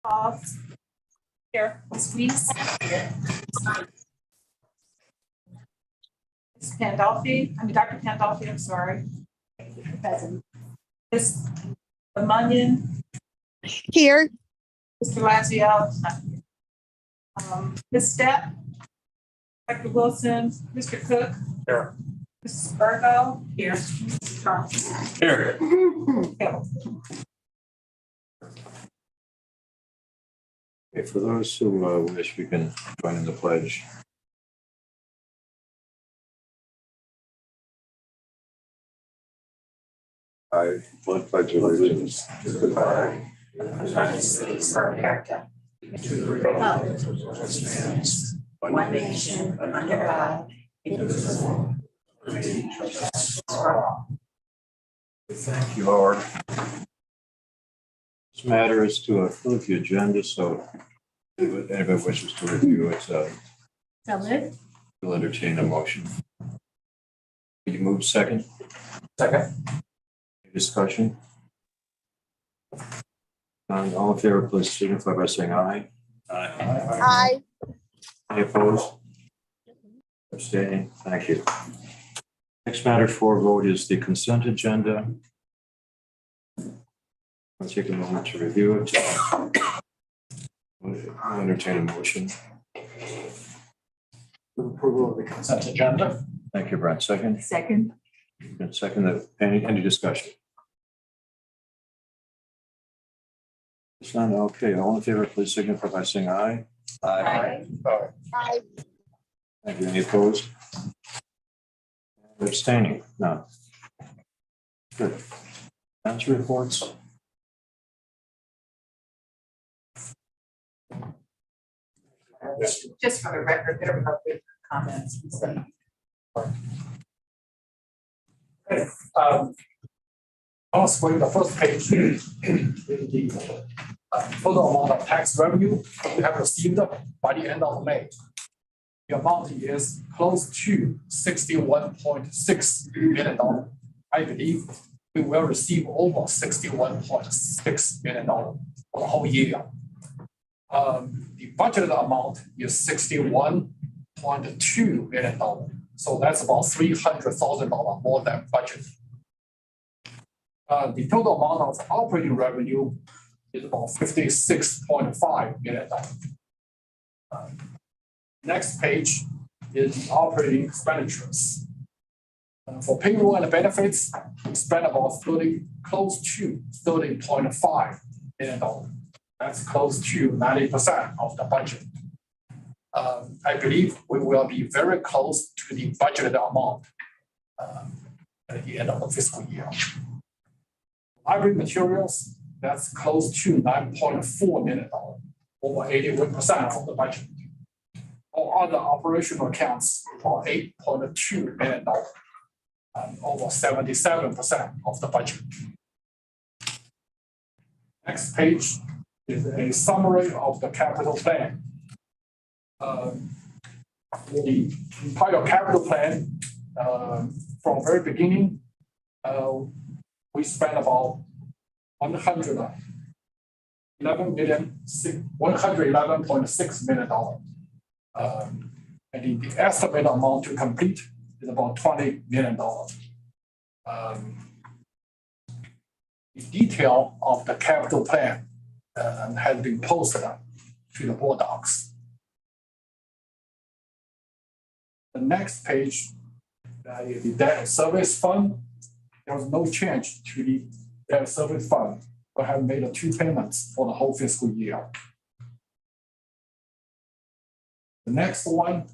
Hobbs. Here. Ms. Weiss. Here. Ms. Dr. Pandolfi, I'm sorry. Present. Ms. Munyon. Here. Mr. Laziale is not here. Ms. Stepp. Dr. Wilson. Mr. Cook. Here. Mrs. Virgo. Here. Mrs. Charles. Here. Okay, for those who wish, we can join in the pledge. I pledge allegiance to the flag of the United States of America, to the republic which stands one nation under God, indivisible, with liberty and justice for all. Thank you, Lord. This matter is to approve the agenda, so if anybody wishes to review it, we'll entertain a motion. Will you move second? Second. Any discussion? None, all in favor, please signify by saying aye. Aye. Any opposed? Abstaining? Thank you. Next matter for vote is the consent agenda. I'll take a moment to review it. I'll entertain a motion. Approval of the consent agenda. Thank you, Brent. Second? Second. And second, any discussion? It's none. Okay, all in favor, please signify by saying aye. Aye. Aye. Thank you. Any opposed? Abstaining? None. Good. Answer reports. Just for the record, there were no comments. Also, the first page, the total amount of tax revenue we have received by the end of May. The amount is close to $61.6 million. I believe we will receive over $61.6 million for the whole year. The budgeted amount is $61.2 million. So that's about $300,000 more than budgeted. The total amount of operating revenue is about $56.5 million. Next page is the operating expenditures. For payroll and benefits, we spent about close to $30.5 million. That's close to 90% of the budget. I believe we will be very close to the budgeted amount at the end of the fiscal year. Library materials, that's close to $9.4 million, over 81% of the budget. All other operational accounts are $8.2 million, over 77% of the budget. Next page is a summary of the capital plan. The entire capital plan, from very beginning, we spent about $111.6 million. And the estimated amount to complete is about $20 million. The detail of the capital plan has been posted to the board docs. The next page is the debt service fund. There was no change to the debt service fund. We have made 2 payments for the whole fiscal year. The next one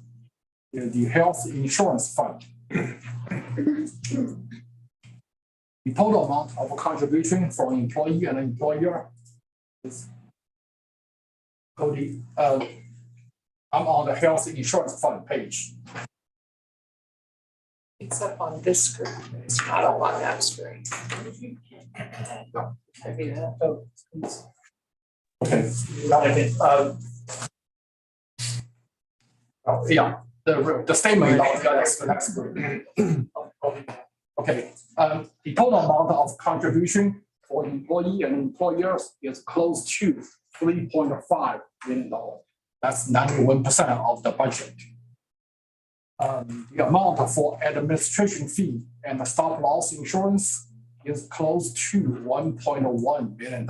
is the health insurance fund. The total amount of contribution from employee and employer is I'm on the health insurance fund page. It's up on this screen. It's not up on that screen. Okay. Yeah, the statement of the next screen. Okay, the total amount of contribution for employee and employers is close to $3.5 million. That's 91% of the budget. The amount for administration fee and the stop loss insurance is close to $1.1 million.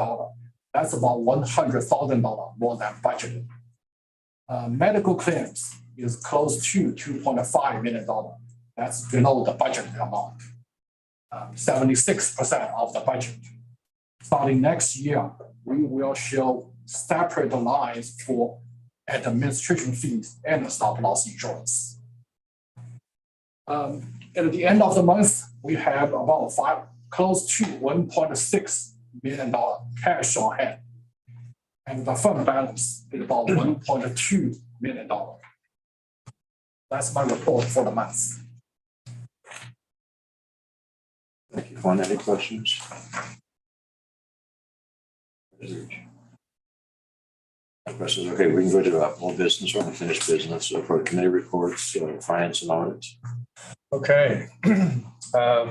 That's about $100,000 more than budgeted. Medical claims is close to $2.5 million. That's below the budget amount. 76% of the budget. Starting next year, we will show separate lines for administration fees and stop loss insurance. At the end of the month, we have about close to $1.6 million cash on hand. And the fund balance is about $1.2 million. That's my report for the month. Thank you. Juan, any questions? No questions. Okay, we can go to more business or unfinished business. So for committee reports, finance and audit. Okay.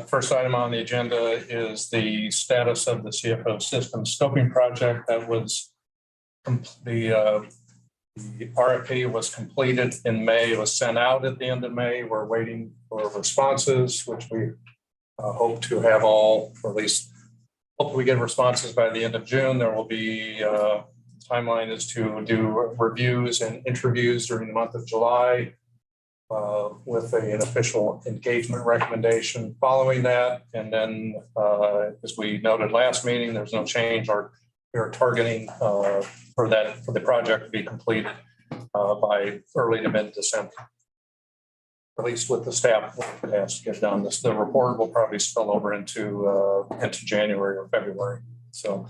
First item on the agenda is the status of the CFO system scoping project. That was the RFP was completed in May. It was sent out at the end of May. We're waiting for responses, which we hope to have all, or at least hope we get responses by the end of June. There will be timeline is to do reviews and interviews during the month of July. With an official engagement recommendation following that. And then, as we noted last meeting, there's no change. We are targeting for the project to be completed by early to mid-December. At least with the staff that has to get done. The report will probably spill over into January or February. So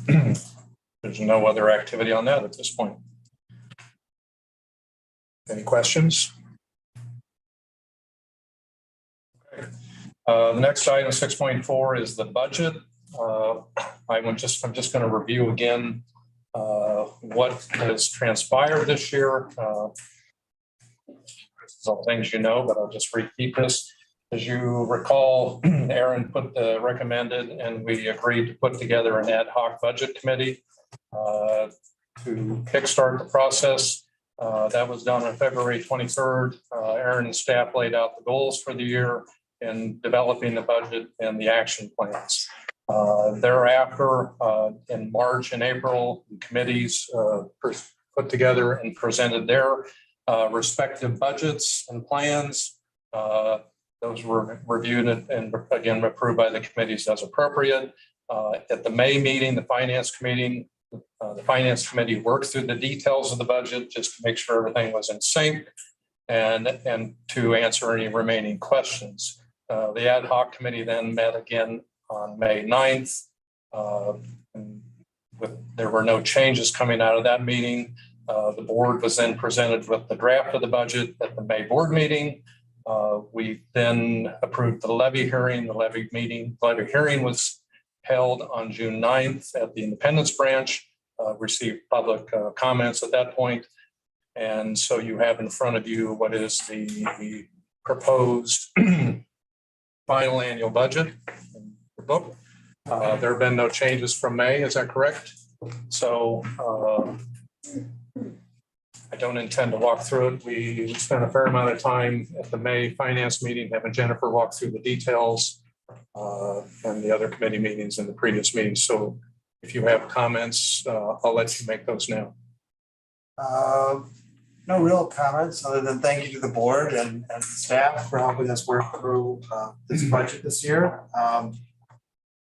there's no other activity on that at this point. Any questions? Okay. The next item, 6.4, is the budget. I'm just going to review again what has transpired this year. This is all things you know, but I'll just repeat this. As you recall, Aaron recommended, and we agreed to put together an ad hoc budget committee to kickstart the process. That was done on February 23rd. Aaron and staff laid out the goals for the year in developing the budget and the action plans. Thereafter, in March and April, the committees put together and presented their respective budgets and plans. Those were reviewed and again approved by the committees as appropriate. At the May meeting, the finance committee worked through the details of the budget just to make sure everything was in sync and to answer any remaining questions. The ad hoc committee then met again on May 9th. There were no changes coming out of that meeting. The board was then presented with the draft of the budget at the May board meeting. We then approved the levy hearing. The levy hearing was held on June 9th at the Independence branch, received public comments at that point. And so you have in front of you what is the proposed final annual budget in the book. There have been no changes from May, is that correct? So I don't intend to walk through it. We spent a fair amount of time at the May finance meeting having Jennifer walk through the details and the other committee meetings in the previous meetings. So if you have comments, I'll let you make those now. No real comments other than thank you to the board and staff for helping us work through this budget this year.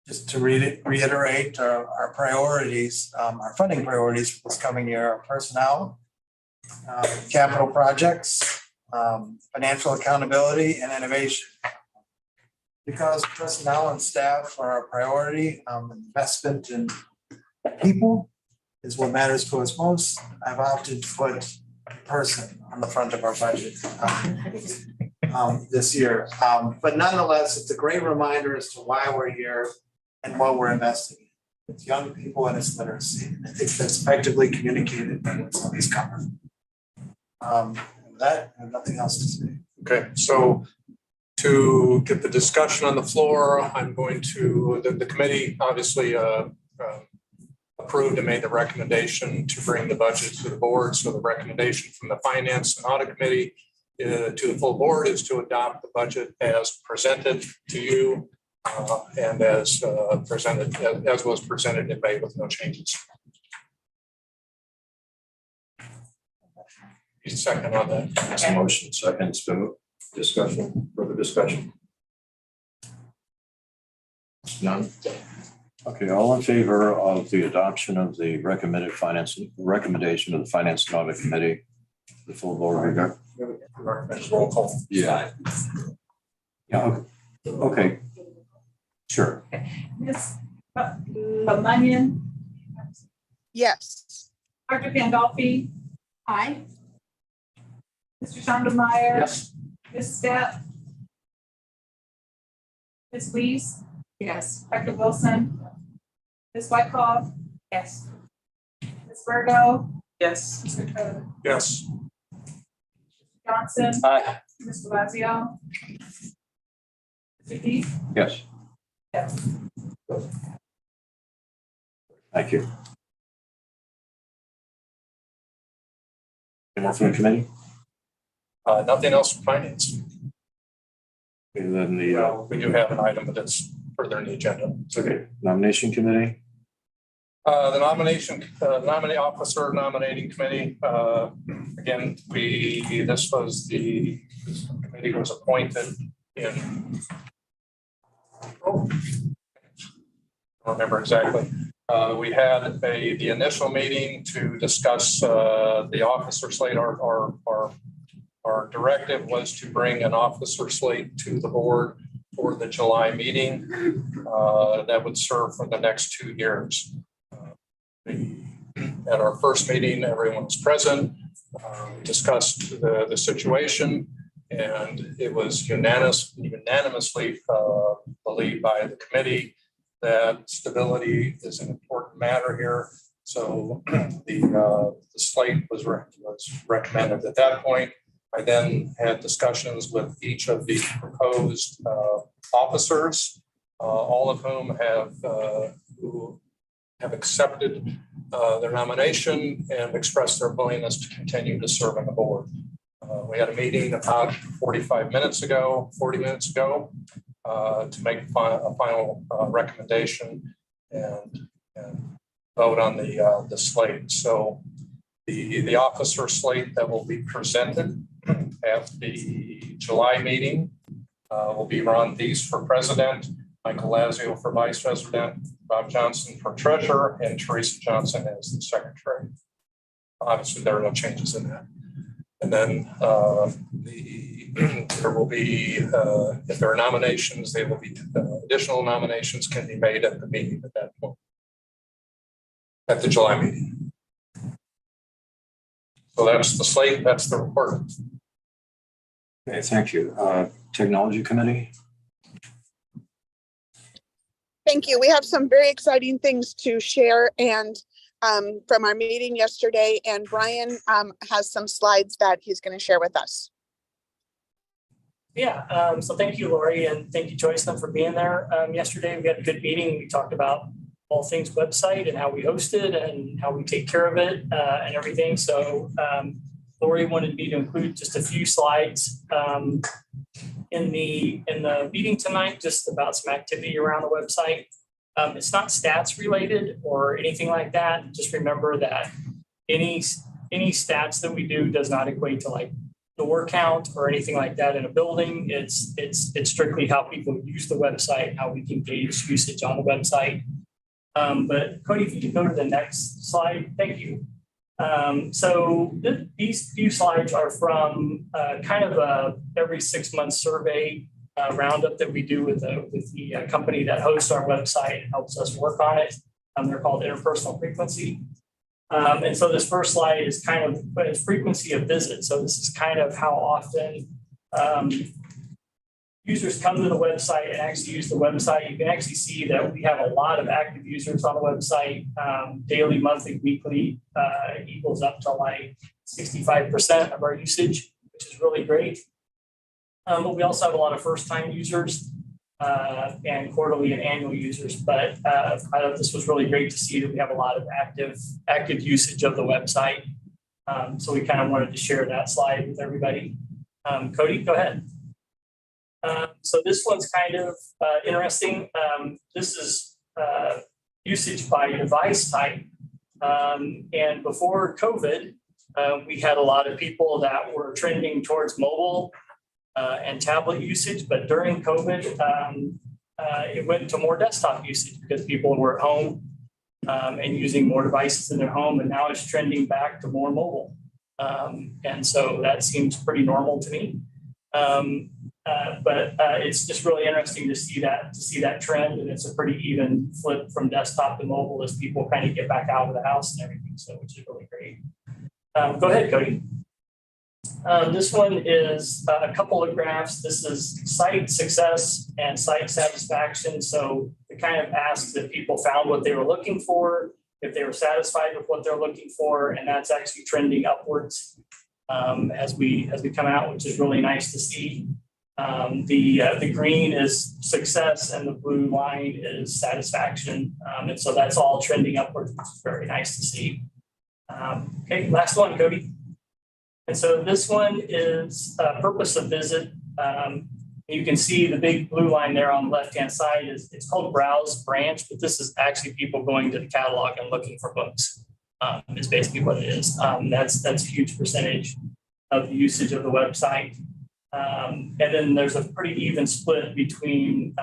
Just to reiterate our priorities, our funding priorities for this coming year are personnel, capital projects, financial accountability, and innovation. Because personnel and staff are our priority, investment in people is what matters to us most. I've opted to put person on the front of our budget this year. But nonetheless, it's a great reminder as to why we're here and what we're investing in. It's young people and it's literacy. And I think that's effectively communicated by what some of these cover. With that, I have nothing else to say. Okay, so To get the discussion on the floor, I'm going to, the committee obviously approved and made the recommendation to bring the budget to the board. So the recommendation from the Finance and Audit Committee to the full board is to adopt the budget as presented to you and as presented, as was presented in May with no changes. Second on that. That's a motion, second, it's been discussion, further discussion. None? Okay, all in favor of the adoption of the recommendation of the Finance and Audit Committee, the full board? Roll call. Yeah. Yeah, okay. Sure. Ms. Mannion, Yes. Dr. Pandolfi. Aye. Mr. Sondermeyer. Yes. Ms. Steph. Ms. Weiss. Yes. Dr. Wilson. Ms. Wykoff. Yes. Ms. Virgo. Yes. Mr. Coe. Yes. Johnson. Aye. Mr. Lazio. Mr. Heath. Yes. Yes. Thank you. Anyone from the committee? Nothing else from finance. And then the We do have an item that's further in the agenda. okay, nomination committee? The nominee officer nominating committee, again, this committee was appointed in, I don't remember exactly. We had the initial meeting to discuss the officer slate. Our directive was to bring an officer slate to the board for the July meeting that would serve for the next 2 years. At our first meeting, everyone was present. We discussed the situation, and it was unanimously believed by the committee that stability is an important matter here. So the slate was recommended at that point. I then had discussions with each of the proposed officers, all of whom have accepted their nomination and expressed their willingness to continue to serve on the board. We had a meeting about 40 minutes ago, to make a final recommendation and vote on the slate. So the officer slate that will be presented at the July meeting will be Ron Deese for president, Michael Lazio for vice president, Bob Johnson for treasurer, and Teresa Johnson as the secretary. Obviously, there are no changes in that. And then there will be, if there are nominations, they will be additional nominations can be made at the meeting at that point, at the July meeting. So that's the slate, that's the report. Okay, thank you. Technology committee? Thank you. We have some very exciting things to share and from our meeting yesterday, and Brian has some slides that he's going to share with us. Yeah, so thank you, Lori, and thank you, Joycelyn, for being there. Yesterday, we had a good meeting. We talked about all things website and how we host it and how we take care of it and everything. So Lori wanted me to include just a few slides in the meeting tonight, just about some activity around the website. It's not stats related or anything like that. Just remember that any stats that we do does not equate to like door count or anything like that in a building. It's strictly how people use the website, how we can gauge usage on the website. But Cody, if you could go to the next slide, thank you. So these few slides are from kind of a every 6 month survey roundup that we do with the company that hosts our website and helps us work on it. They're called Interpersonal Frequency. And so this first slide is kind of it's frequency of visits. So this is kind of how often users come to the website and actually use the website. You can actually see that we have a lot of active users on the website. Daily, monthly, weekly equals up to like 65% of our usage, which is really great. But we also have a lot of first-time users and quarterly and annual users. But I thought this was really great to see that we have a lot of active usage of the website. So we kind of wanted to share that slide with everybody. Cody, go ahead. So this one's kind of interesting. This is usage by device type. And before COVID, we had a lot of people that were trending towards mobile and tablet usage, but during COVID, it went to more desktop usage because people were at home and using more devices in their home, and now it's trending back to more mobile. And so that seems pretty normal to me. But it's just really interesting to see that trend, and it's a pretty even flip from desktop to mobile as people kind of get back out of the house and everything. So, which is really great. Go ahead, Cody. This one is a couple of graphs. This is site success and site satisfaction. So it kind of asks if people found what they were looking for, if they were satisfied with what they're looking for, and that's actually trending upwards as we come out, which is really nice to see. The green is success and the blue line is satisfaction. And so that's all trending upwards, which is very nice to see. Okay, last one, Cody. And so this one is purpose of visit. You can see the big blue line there on the left-hand side it's called browse branch, but this is actually people going to the catalog and looking for books. Is basically what it is. That's a huge percentage of the usage of the website. And then there's a pretty even split between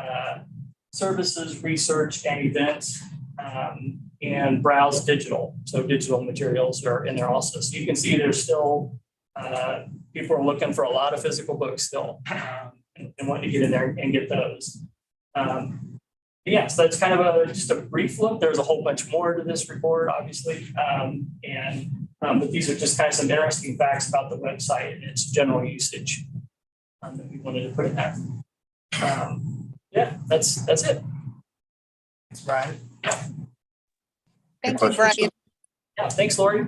services, research, and events, and browse digital. So digital materials are in there also. So you can see there's still people are looking for a lot of physical books still and wanting to get in there and get those. Yeah, so that's kind of just a brief look. There's a whole bunch more to this report, obviously. But these are just kind of some interesting facts about the website and its general usage that we wanted to put in there. Yeah, that's it. Thanks, Brian. Thank you, Brian. Yeah, thanks, Lori.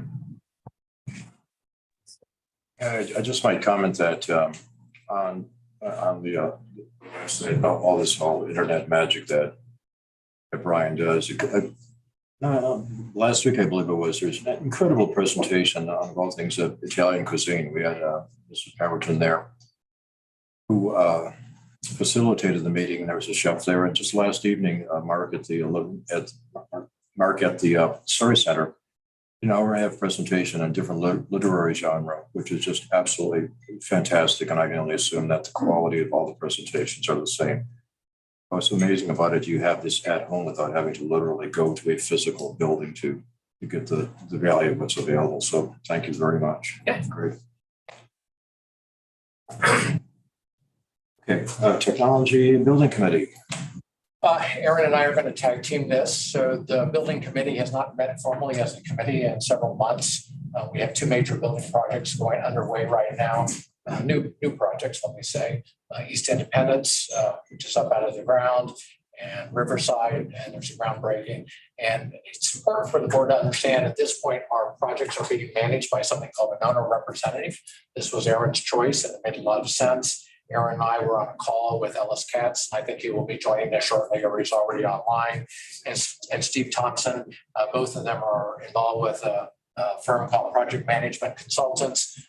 I just might comment that on the website about all this whole internet magic that Brian does. Last week, I believe it was, there's an incredible presentation on all things of Italian cuisine. We had Mrs. Pemberton there who facilitated the meeting, and there was a chef there. And just last evening, Mark at the Story Center, we have a presentation on different literary genre, which is just absolutely fantastic. And I can only assume that the quality of all the presentations are the same. What's amazing about it, you have this at home without having to literally go to a physical building to get the value of what's available. So thank you very much. Yeah. Great. Okay, Technology and Building Committee. Aaron and I are going to tag team this. So the building committee has not met formally as a committee in several months. We have two major building projects going underway right now. New projects, let me say. East Independence, which is up out of the ground, and Riverside, and there's a groundbreaking. And it's important for the board to understand at this point, our projects are being managed by something called an owner representative. This was Aaron's choice, and it made a lot of sense. Aaron and I were on a call with Ellis Katz. I think he will be joining us shortly, or he's already online. And Steve Thompson, both of them are involved with a firm called Project Management Consultants.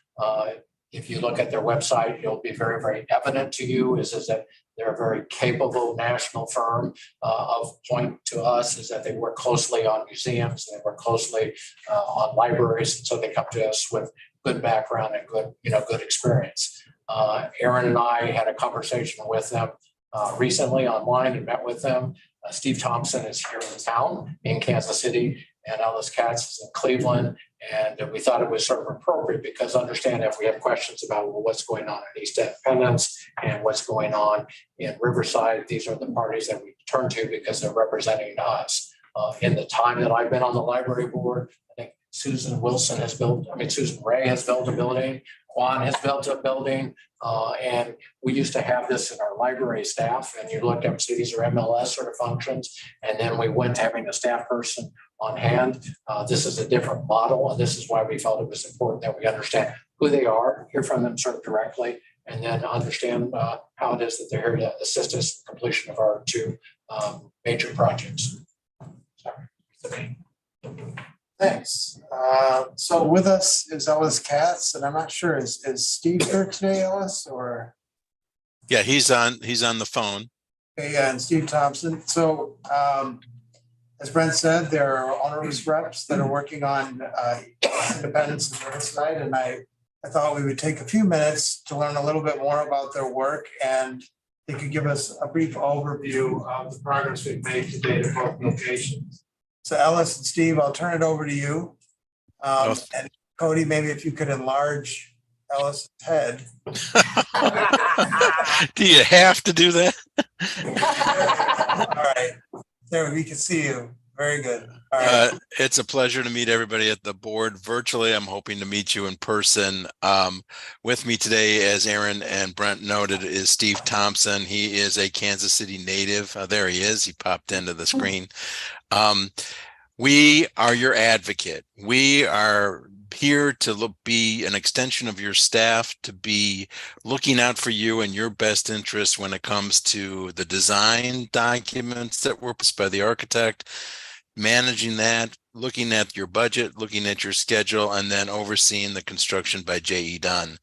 If you look at their website, it'll be very, very evident to you is that they're a very capable national firm. Of point to us is that they work closely on museums, they work closely on libraries, and so they come to us with good background and good experience. Aaron and I had a conversation with them recently online and met with them. Steve Thompson is here in town in Kansas City, and Ellis Katz is in Cleveland. And we thought it was sort of appropriate because understand if we have questions about what's going on in East Independence and what's going on in Riverside, these are the parties that we turn to because they're representing us. In the time that I've been on the library board, I think Susan Ray has built a building. Juan has built a building, and we used to have this in our library staff, and you looked up and see these are MLS sort of functions, and then we went to having a staff person on hand. This is a different model, and this is why we felt it was important that we understand who they are, hear from them sort of directly, and then understand how it is that they're here to assist us in the completion of our two major projects. Sorry. Thanks. So with us is Ellis Katz, and I'm not sure, is Steve here today, Ellis, or? Yeah, he's on the phone. Okay, yeah, and Steve Thompson. So as Brent said, there are onerous reps that are working on independence and Riverside, and I thought we would take a few minutes to learn a little bit more about their work, and they could give us a brief overview of the progress we've made to date at both locations. So Ellis and Steve, I'll turn it over to you. And Cody, maybe if you could enlarge Ellis's head. Do you have to do that? All right. There, we can see you. Very good. All right. It's a pleasure to meet everybody at the board virtually. I'm hoping to meet you in person. With me today, as Aaron and Brent noted, is Steve Thompson. He is a Kansas City native. There he is. He popped into the screen. We are your advocate. We are here to be an extension of your staff, to be looking out for you and your best interest when it comes to the design documents that were put by the architect, managing that, looking at your budget, looking at your schedule, and then overseeing the construction by J.E. Dunn.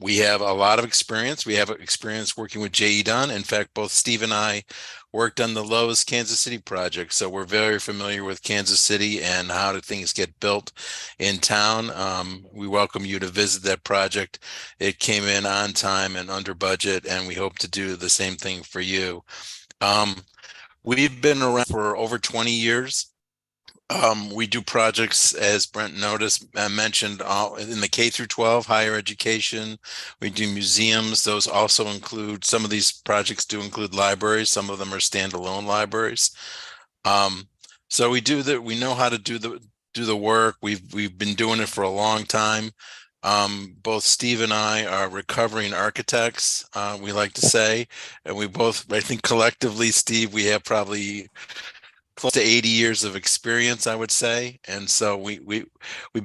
We have a lot of experience. We have experience working with J.E. Dunn. In fact, both Steve and I worked on the Lowe's Kansas City project, so we're very familiar with Kansas City and how do things get built in town. We welcome you to visit that project. It came in on time and under budget, and we hope to do the same thing for you. We've been around for over 20 years. We do projects, as Brent mentioned, in the K through 12 higher education. We do museums. Those also include, some of these projects do include libraries. Some of them are standalone libraries. So we do that. We know how to do the work. We've been doing it for a long time. Both Steve and I are recovering architects, we like to say, and we both, I think collectively, Steve, we have probably close to 80 years of experience, I would say. And so we've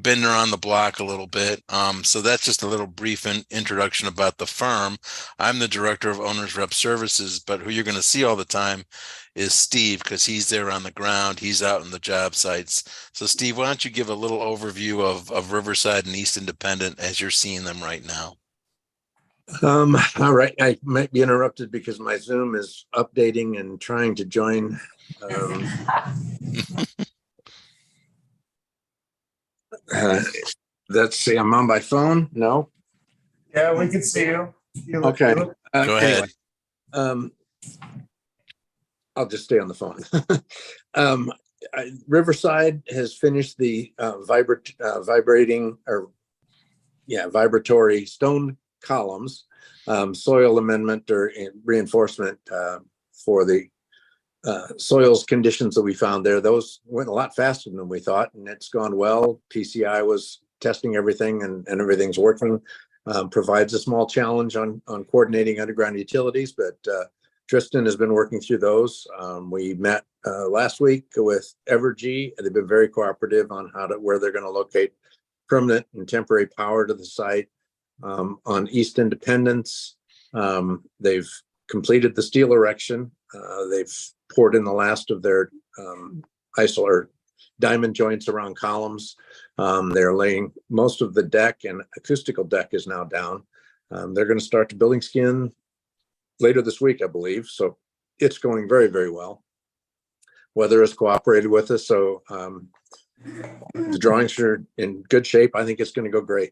been around the block a little bit. So that's just a little brief introduction about the firm. I'm the director of Owners Rep Services, but who you're going to see all the time is Steve, because he's there on the ground. He's out in the job sites. So Steve, why don't you give a little overview of Riverside and East Independent as you're seeing them right now? All right, I might be interrupted because my Zoom is updating and trying to join. Let's see, I'm on my phone. No. Yeah, we can see you. Okay. Go ahead. I'll just stay on the phone. Riverside has finished the vibratory stone columns, soil amendment or reinforcement for the soils conditions that we found there. Those went a lot faster than we thought, and it's gone well. PCI was testing everything, and everything's working. Provides a small challenge on coordinating underground utilities, but Tristan has been working through those. We met last week with Evergy. They've been very cooperative on where they're going to locate permanent and temporary power to the site. On East Independence, they've completed the steel erection. They've poured in the last of their isolar diamond joints around columns. They're laying most of the deck, and acoustical deck is now down. They're going to start the building skin later this week, I believe. So it's going very, very well. Weather has cooperated with us. So the drawings are in good shape. I think it's going to go great.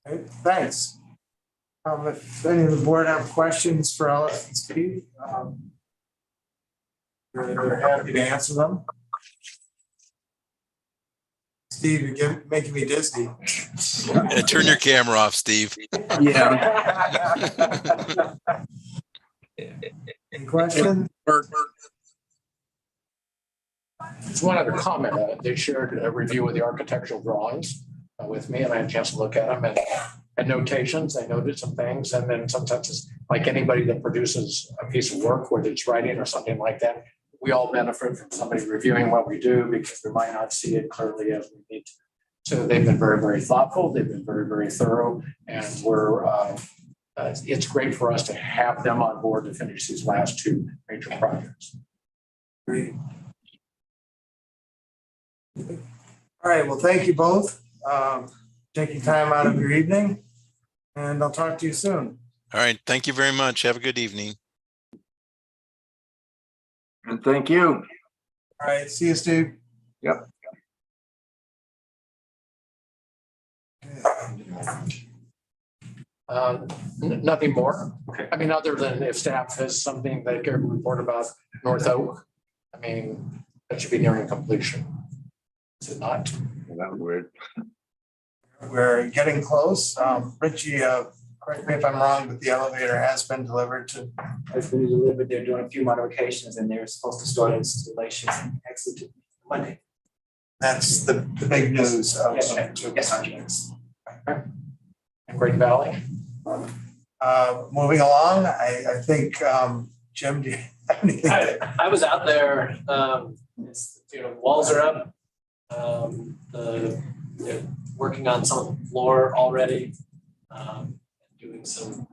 Okay, thanks. If any of the board have questions for Ellis and Steve, they're happy to answer them. Steve, you're making me dizzy. Turn your camera off, Steve. Yeah. Any questions? Just one other comment. They shared a review of the architectural drawings with me, and I had a chance to look at them and notations. I noted some things, and then sometimes it's like anybody that produces a piece of work, whether it's writing or something like that, we all benefit from somebody reviewing what we do because we might not see it clearly as we need to. So they've been very, very thoughtful. They've been very, very thorough, and it's great for us to have them on board to finish these last two major projects. Great. All right, well, thank you both. Taking time out of your evening, and I'll talk to you soon. All right. Thank you very much. Have a good evening. And thank you. All right, see you, Steve. Yep. Nothing more. Okay. I mean, other than if staff has something they can report about North Oak, I mean, that should be nearing completion. Is it not? That was weird. We're getting close. Richie, correct me if I'm wrong, but the elevator has been delivered to. Has been delivered. They're doing a few modifications and they're supposed to start installations exit Monday. That's the big news of Yes, of two yes. projects. In Great Valley? Moving along, I think, Jim, do you have anything? I was out there, walls are up. They're working on some of the floor already. Doing some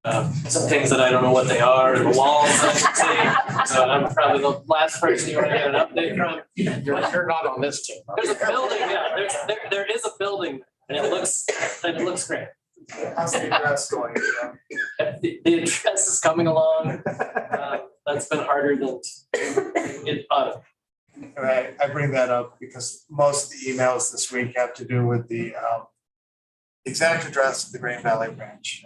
things that I don't know what they are, the walls, I should say. So I'm probably the last person you want to get an update from. You're not on this team. There's a building, yeah, there is a building and it looks great. How's the address going? The address is coming along. That's been harder than it ought. Right, I bring that up because most of the emails this week have to do with the exact address of the Green Valley branch.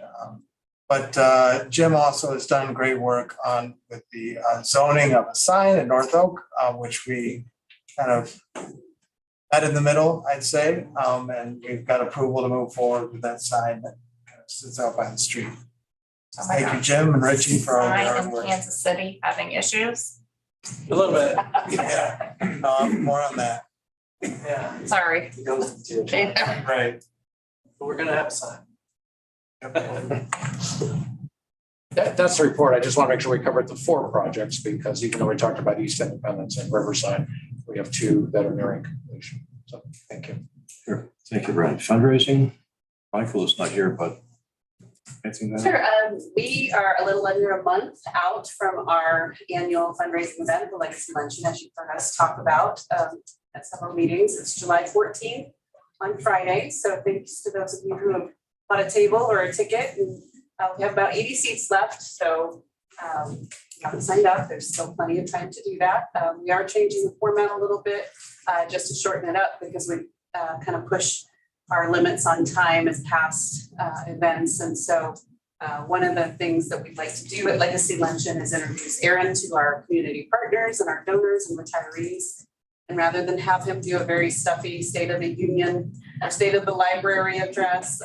But Jim also has done great work with the zoning of a sign at North Oak, which we kind of met in the middle, I'd say. And we've got approval to move forward with that sign that kind of sits out by the street. So thank you, Jim and Richie, for all your hard In work. Kansas City having issues. A little bit, Yeah, more on that. yeah. Sorry. It goes into. Right. But we're gonna have a sign. That's the report. I just want to make sure we covered the 4 projects because even though we talked about East Independence and Riverside, we have 2 that are nearing completion. So thank you. Sure. Thank you, Brian. Fundraising, Michael is not here, but anything that? Sure. We are a little under a month out from our annual fundraising event, the Legacy Luncheon, as you've heard us talk about at several meetings. It's July 14th on Friday. So thanks to those of you who have bought a table or a ticket. And we have about 80 seats left. So if you haven't signed up, there's still plenty of time to do that. We are changing the format a little bit just to shorten it up because we kind of push our limits on time as past events. And so one of the things that we'd like to do at Legacy Luncheon is introduce Aaron to our community partners and our donors and retirees. And rather than have him do a very stuffy State of the Union or State of the Library address,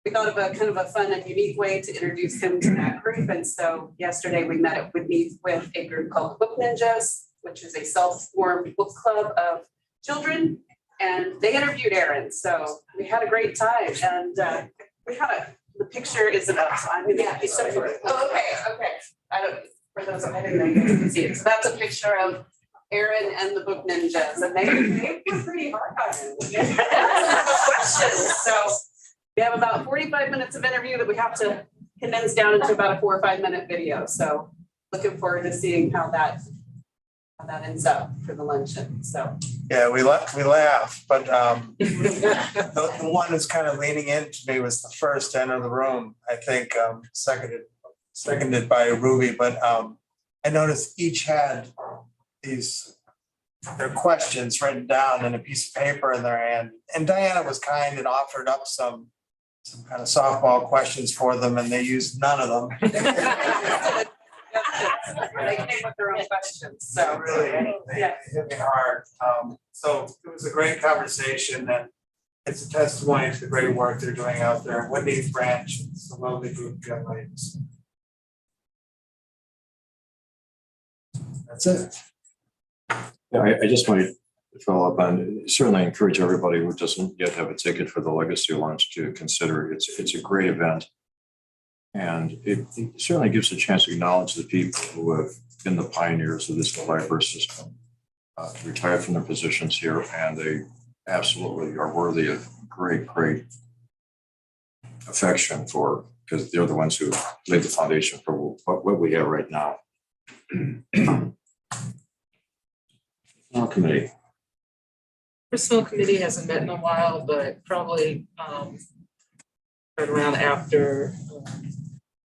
we thought of a kind of a fun and unique way to introduce him to that group. And so yesterday we met with a group called Book Ninjas, which is a self-formed book club of children. And they interviewed Aaron. So we had a great time. And the picture isn't up. So I'm going to show you. Oh, okay. For those I didn't know you can see it. So that's a picture of Aaron and the Book Ninjas. And they've been pretty hard on him. Questions. So we have about 45 minutes of interview that we have to condense down into about a 4 or 5 minute video. So looking forward to seeing how that ends up for the luncheon. So Yeah, we laugh, but the one who's kind of leaning into me was the first to enter the room. I think seconded by Ruby, but I noticed each had their questions written down in a piece of paper in their hand. And Diana was kind and offered up some kind of softball questions for them, and they used none of them. they came with their own questions. So Really, they hit me hard. So it was a great conversation, and it's a testimony to the great work they're doing out there in Whitney's branch. It's a lovely group of young ladies. That's it. Yeah, I just wanted to follow up on, certainly encourage everybody who doesn't yet have a ticket for the Legacy Lunch to consider it. It's a great event. And it certainly gives a chance to acknowledge the people who have been the pioneers of this library system, retired from their positions here, and they absolutely are worthy of great, great affection for, because they're the ones who laid the foundation for what we have right now. Committee. Personnel committee hasn't met in a while, but probably right around after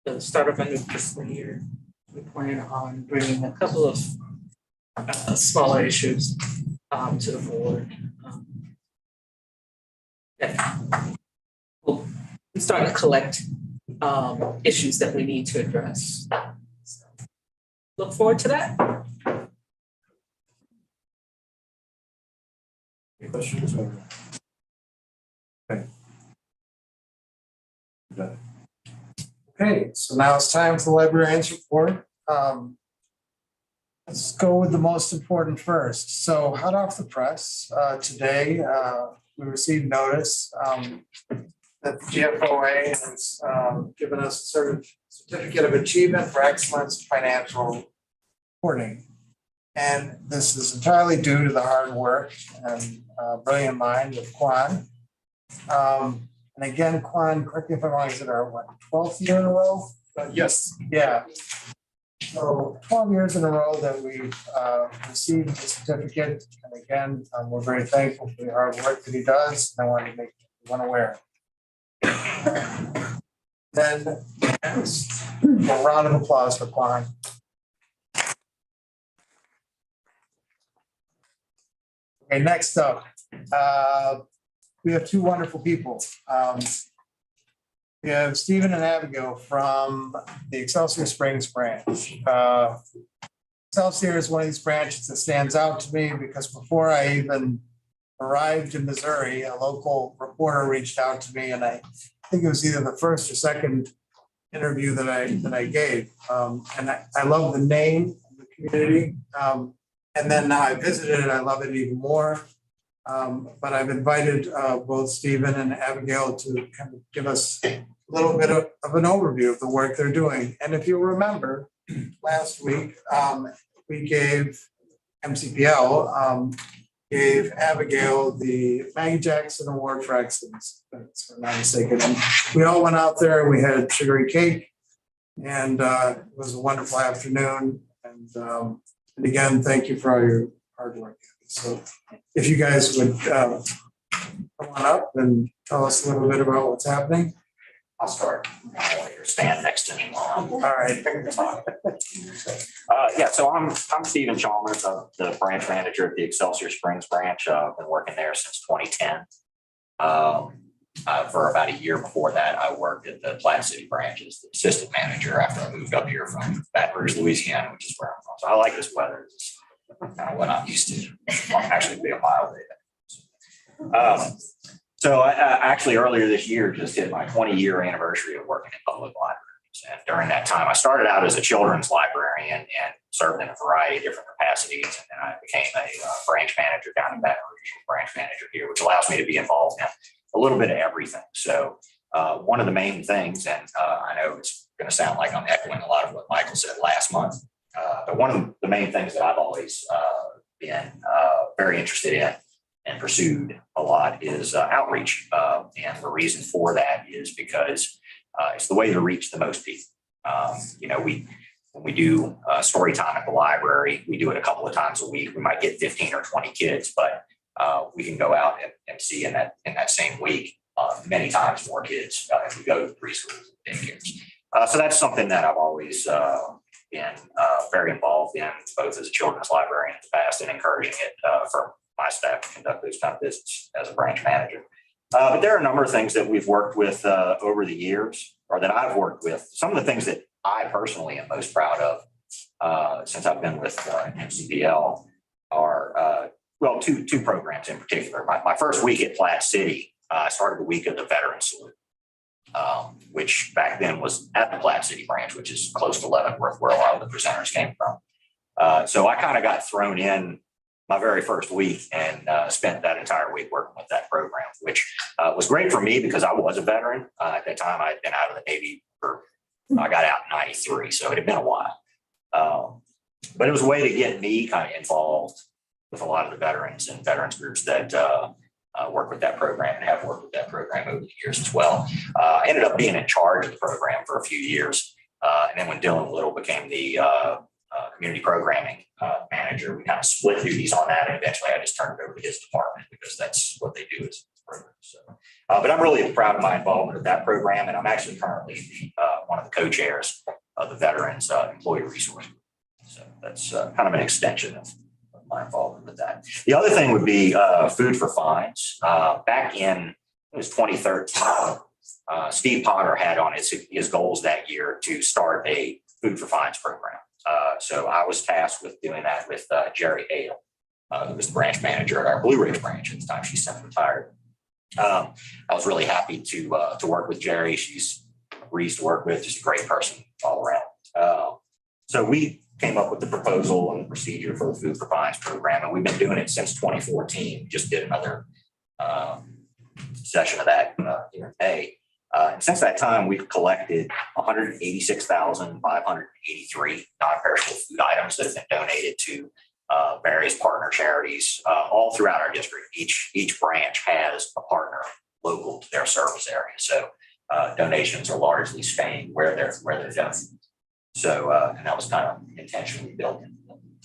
the start of a new fiscal year. We plan on bringing a couple of smaller issues to the board. We're starting to collect issues that we need to address. So, look forward to that. Any questions or? Okay. Okay, so now it's time for the librarian's report. Let's go with the most important first. So hot off the press, today we received notice that the GFOA has given us a certificate of achievement for excellence in financial reporting. And this is entirely due to the hard work and brilliant mind of Kwan. And again, Kwan, correct me if I'm wrong, is it our 12th year in a row? Yes. Yeah. So 12 years in a row that we've received the certificate. And again, we're very thankful for the hard work that he does. And I wanted to make everyone aware. Then a round of applause for Kwan. Okay, next up, we have two wonderful people. We have Stephen and Abigail from the Excelsior Springs branch. Excelsior is one of these branches that stands out to me because before I even arrived in Missouri, a local reporter reached out to me, and I think it was either the first or second interview that I gave. And I love the name of the community. And then now I visited it, I love it even more. But I've invited both Stephen and Abigail to kind of give us a little bit of an overview of the work they're doing. And if you remember, last week, we gave MCPL, gave Abigail the Maggie Jackson Award for Excellence, if I'm not mistaken. And we all went out there and we had sugary cake, and it was a wonderful afternoon. And again, thank you for all your hard work. So if you guys would come on up and tell us a little bit about what's happening. I'll start. Stand next to me. All right. Yeah, so I'm Stephen Chalmers, the branch manager at the Excelsior Springs branch. I've been working there since 2010. For about a year before that, I worked at the Platte City branch as the assistant manager after I moved up here from Baton Rouge, Louisiana, which is where I'm from. So I like this weather. It's kind of what I'm used to. Actually be a mild day. So I actually earlier this year just hit my 20-year anniversary of working in public libraries. And during that time, I started out as a children's librarian and served in a variety of different capacities. And then I became a branch manager down in Baton Rouge, branch manager here, which allows me to be involved in a little bit of everything. So one of the main things, and I know it's going to sound like I'm echoing a lot of what Michael said last month, but one of the main things that I've always been very interested in and pursued a lot is outreach. And the reason for that is because it's the way to reach the most people. When we do story time at the library, we do it a couple of times a week. We might get 15 or 20 kids, but we can go out and see in that same week many times more kids if we go to preschools and daycares. So that's something that I've always been very involved in, both as a children's librarian in the past and encouraging it for my staff to conduct those kind of visits as a branch manager. But there are a number of things that we've worked with over the years, or that I've worked with. Some of the things that I personally am most proud of since I've been with MCPL are, well, two programs in particular. My first week at Platte City, I started the week of the Veteran Salute, which back then was at the Platte City branch, which is close to Leavenworth, where a lot of the presenters came from. So I kind of got thrown in my very first week and spent that entire week working with that program, which was great for me because I was a veteran. At that time, I'd been out of the Navy I got out in 93, so it had been a while. But it was a way to get me kind of involved with a lot of the veterans and veterans groups that work with that program and have worked with that program over the years as well. I ended up being in charge of the program for a few years. And then when Dylan Little became the community programming manager, we kind of split duties on that. And eventually I just turned it over to his department because that's what they do as a program. So, but I'm really proud of my involvement with that program. And I'm actually currently one of the co-chairs of the Veterans Employee Resource Group. So that's kind of an extension of my involvement with that. The other thing would be food for fines. Back in, it was 2013, Steve Potter had on his goals that year to start a food for fines program. So I was tasked with doing that with Jerry Hale, who was the branch manager at our Blue Ridge branch at the time. She's since retired. I was really happy to work with Jerry. She's a breeze to work with, just a great person all around. So we came up with the proposal and the procedure for the food for fines program, and we've been doing it since 2014. We just did another session of that here in May. And since that time, we've collected 186,583 non-perishable food items that have been donated to various partner charities all throughout our district. Each branch has a partner local to their service area, so donations are largely staying where they're done. So, and that was kind of intentionally built into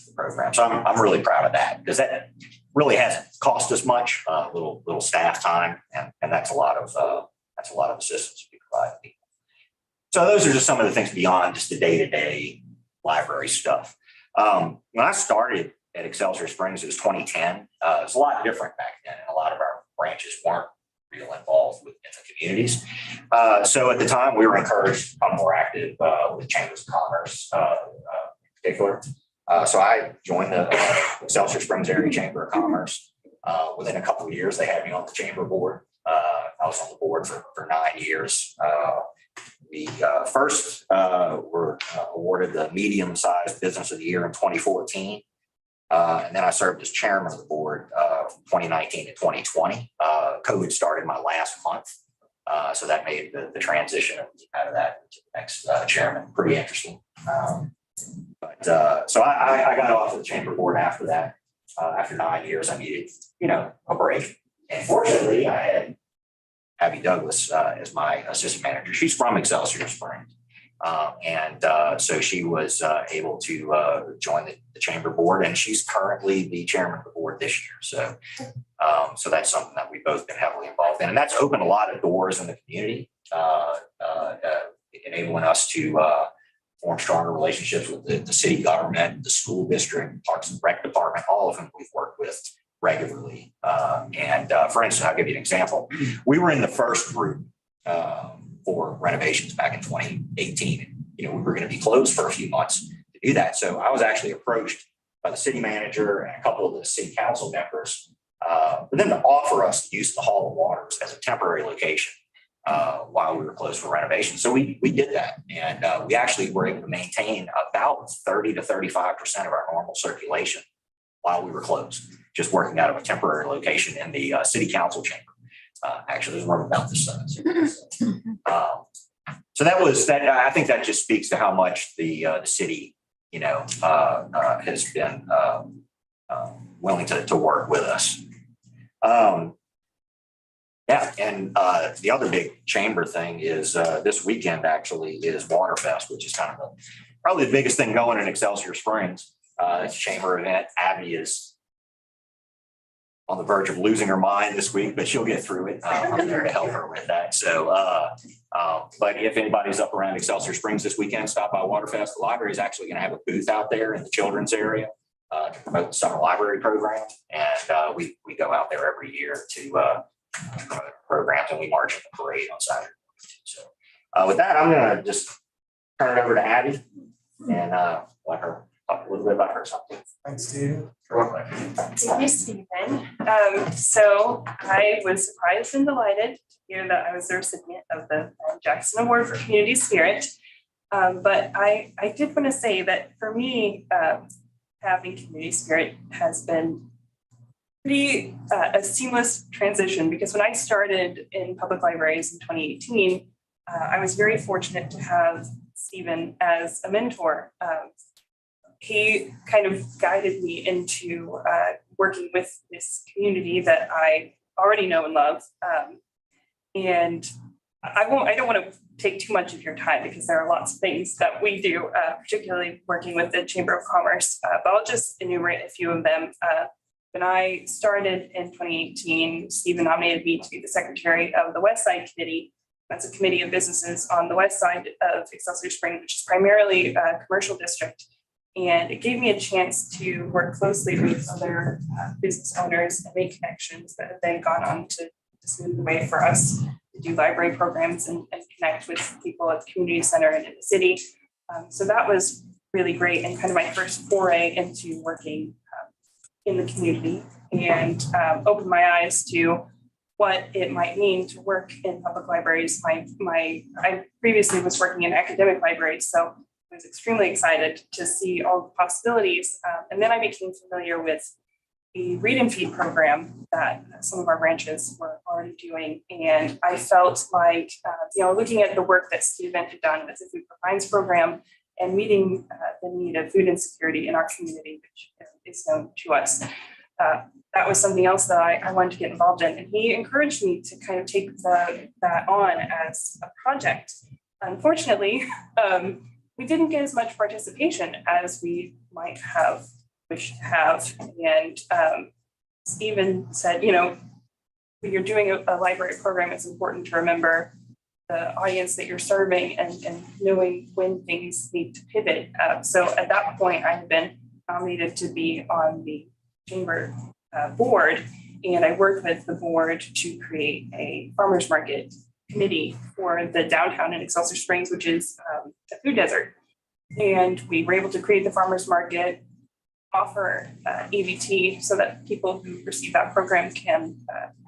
the program. So I'm really proud of that because that really hasn't cost us much, little staff time, and that's a lot of assistance we provide people. So those are just some of the things beyond just the day-to-day library stuff. When I started at Excelsior Springs, it was 2010. It was a lot different back then, and a lot of our branches weren't real involved within the communities. So at the time, we were encouraged to become more active with Chambers of Commerce in particular. So I joined the Excelsior Springs Area Chamber of Commerce. Within a couple of years, they had me on the chamber board. I was on the board for 9 years. We first were awarded the medium-sized business of the year in 2014. And then I served as chairman of the board from 2019 to 2020. COVID started my last month. So that made the transition out of that to the next chairman pretty interesting. So I got off of the chamber board after that. After 9 years, I needed, a break. And fortunately, I had Abby Douglas as my assistant manager. She's from Excelsior Springs. So she was able to join the chamber board, and she's currently the chairman of the board this year. So that's something that we've both been heavily involved in, and that's opened a lot of doors in the community, enabling us to form stronger relationships with the city government, the school district, Parks and Rec department, all of whom we've worked with regularly. For instance, I'll give you an example. We were in the first group for renovations back in 2018. We were going to be closed for a few months to do that. So I was actually approached by the city manager and a couple of the city council members for them to offer us the use of the Hall of Waters as a temporary location while we were closed for renovation. So we did that. And we actually were able to maintain about 30 to 35% of our normal circulation while we were closed, just working out of a temporary location in the city council chamber. Actually, there's room about this size. So that was that. I think that just speaks to how much the city, has been willing to work with us. And the other big chamber thing is this weekend actually is Waterfest, which is kind of probably the biggest thing going in Excelsior Springs. It's a chamber event. Abby is on the verge of losing her mind this week, but she'll get through it. I'm there to help her with that. So, but if anybody's up around Excelsior Springs this weekend, stop by Waterfest. The library is actually going to have a booth out there in the children's area to promote the summer library program. And we go out there every year to promote programs, and we march in the parade on Saturday. So with that, I'm going to just turn it over to Abby and let her talk a little bit about herself. Thanks, Steve. Thank you, Stephen. So I was surprised and delighted to hear that I was the recipient of the Jackson Award for Community Spirit. But I did want to say that for me, having community spirit has been pretty a seamless transition, because when I started in public libraries in 2018, I was very fortunate to have Stephen as a mentor. He kind of guided me into working with this community that I already know and love. And I don't want to take too much of your time because there are lots of things that we do, particularly working with the Chamber of Commerce. But I'll just enumerate a few of them. When I started in 2018, Stephen nominated me to be the secretary of the West Side Committee. That's a committee of businesses on the west side of Excelsior Springs, which is primarily a commercial district. And it gave me a chance to work closely with other business owners and make connections that have then gone on to smooth the way for us to do library programs and connect with people at the community center and in the city. So that was really great and kind of my first foray into working in the community and opened my eyes to what it might mean to work in public libraries. I previously was working in academic libraries, so I was extremely excited to see all the possibilities. And then I became familiar with the Read and Feed program that some of our branches were already doing. And I felt like, looking at the work that Stephen had done with the Food for Fines program and meeting the need of food insecurity in our community, which is known to us, that was something else that I wanted to get involved in. And he encouraged me to kind of take that on as a project. Unfortunately, we didn't get as much participation as we might have wished to have. And Stephen said, when you're doing a library program, it's important to remember the audience that you're serving and knowing when things need to pivot. So at that point, I had been nominated to be on the chamber board, and I worked with the board to create a farmers market committee for the downtown in Excelsior Springs, which is a food desert. And we were able to create the farmers market, offer EBT so that people who receive that program can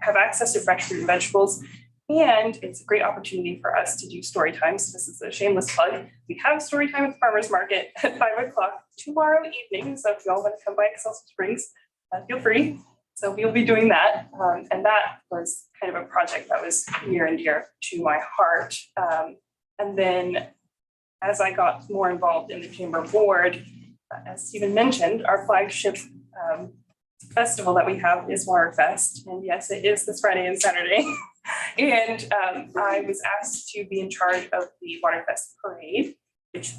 have access to fresh fruit and vegetables. And it's a great opportunity for us to do story times. This is a shameless plug. We have story time at the farmers market at 5 o'clock tomorrow evening. So if you all want to come by Excelsior Springs, feel free. So we'll be doing that. And that was kind of a project that was near and dear to my heart. And then as I got more involved in the chamber board, as Stephen mentioned, our flagship festival that we have is Waterfest. And yes, it is this Friday and Saturday. And I was asked to be in charge of the Waterfest parade, which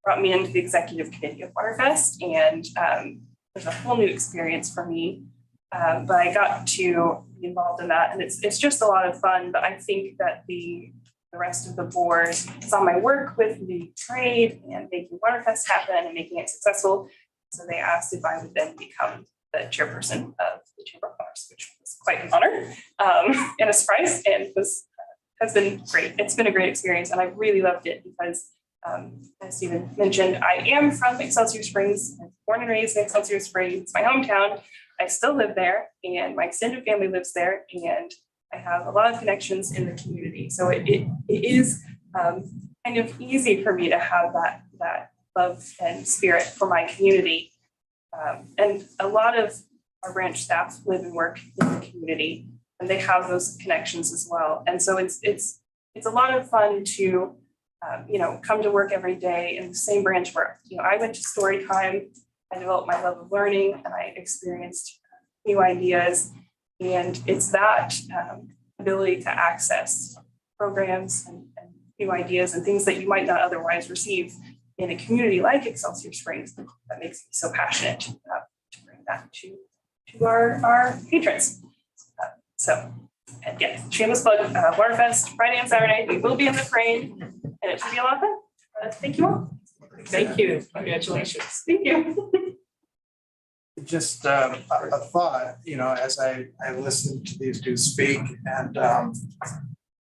brought me into the executive committee of Waterfest. And it was a whole new experience for me. But I got to be involved in that. And it's just a lot of fun. But I think that the rest of the board saw my work with the trade and making Waterfest happen and making it successful. So they asked if I would then become the chairperson of the Chamber of Commerce, which was quite an honor and a surprise, and has been great. It's been a great experience, and I really loved it because, as Stephen mentioned, I am from Excelsior Springs. I was born and raised in Excelsior Springs. It's my hometown. I still live there, and my extended family lives there, and I have a lot of connections in the community. So it is kind of easy for me to have that love and spirit for my community. And a lot of our branch staff live and work in the community, and they have those connections as well. And so it's a lot of fun to come to work every day in the same branch where I went to story time. I developed my love of learning, and I experienced new ideas. And it's that ability to access programs and new ideas and things that you might not otherwise receive in a community like Excelsior Springs that makes me so passionate to bring that to our patrons. And yeah, shameless plug, Waterfest, Friday and Saturday. We will be in the parade, and it should be a lot of fun. Thank you all. Thank you. Congratulations. Thank you. Just a thought, as I listened to these two speak and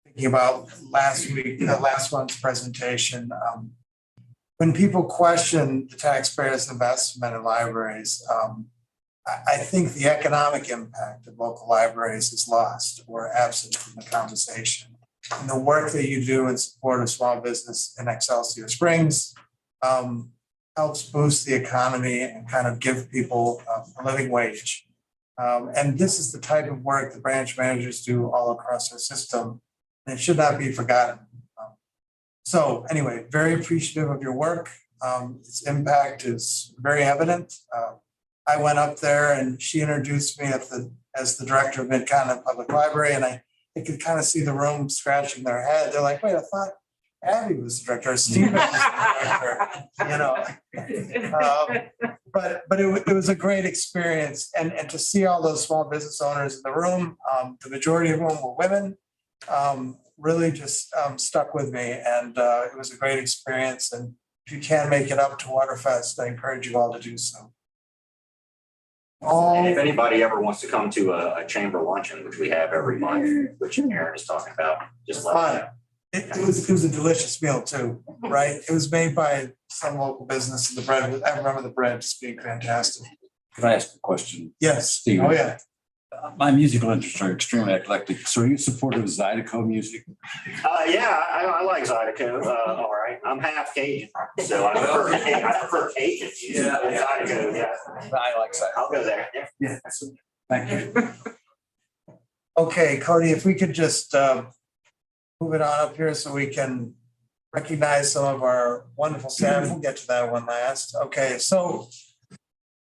thinking about last month's presentation, when people question the taxpayers' investment in libraries, I think the economic impact of local libraries is lost or absent from the conversation. And the work that you do in support of small business in Excelsior Springs helps boost the economy and kind of give people a living wage. And this is the type of work the branch managers do all across our system, and it should not be forgotten. So anyway, very appreciative of your work. Its impact is very evident. I went up there and she introduced me at the as the director of Mid-Continent Public Library, and I could kind of see the room scratching their head. They're like, wait, I thought Abby was the director, or Stephen was the director, But it was a great experience, and to see all those small business owners in the room, the majority of whom were women, really just stuck with me, and it was a great experience. And if you can make it up to Waterfest, I encourage you all to do so. And if anybody ever wants to come to a chamber luncheon, which we have every month, which Aaron is talking about, just let me know. It was a delicious meal too, right? It was made by some local business, and the bread, I remember the bread just being fantastic. Can I ask a question? Yes, Stephen? oh yeah. My musical interests are extremely eclectic. So are you supportive of Zydeco music? Yeah, I like Zydeco. All right, I'm half Cajun, so I prefer Cajun music. Yeah. Zydeco, yeah. I like Zydeco. I'll go there. Yeah. Thank you. Okay, Cody, if we could just move it on up here so we can recognize some of our wonderful staff. We'll get to that one last. Okay, so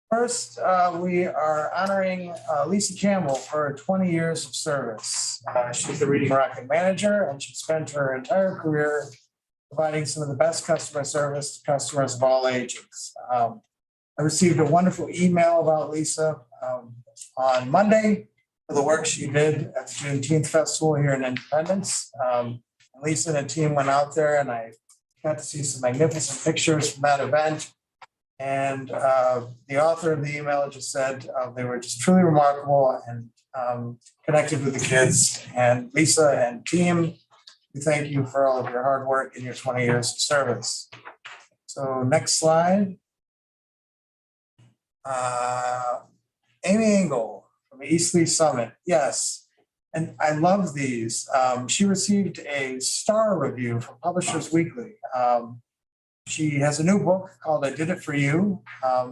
first, we are honoring Lisa Campbell for 20 years of service. She's the Reading Rocket manager, and she spent her entire career providing some of the best customer service to customers of all ages. I received a wonderful email about Lisa on Monday for the work she did at the Juneteenth Festival here in Independence. Lisa and a team went out there, and I got to see some magnificent pictures from that event. And the author of the email just said they were just truly remarkable and connected with the kids. And Lisa and team, we thank you for all of your hard work and your 20 years of service. So next slide. Amy Engel from Eastleigh Summit. Yes. And I love these. She received a star review from Publishers Weekly. She has a new book called I Did It For You.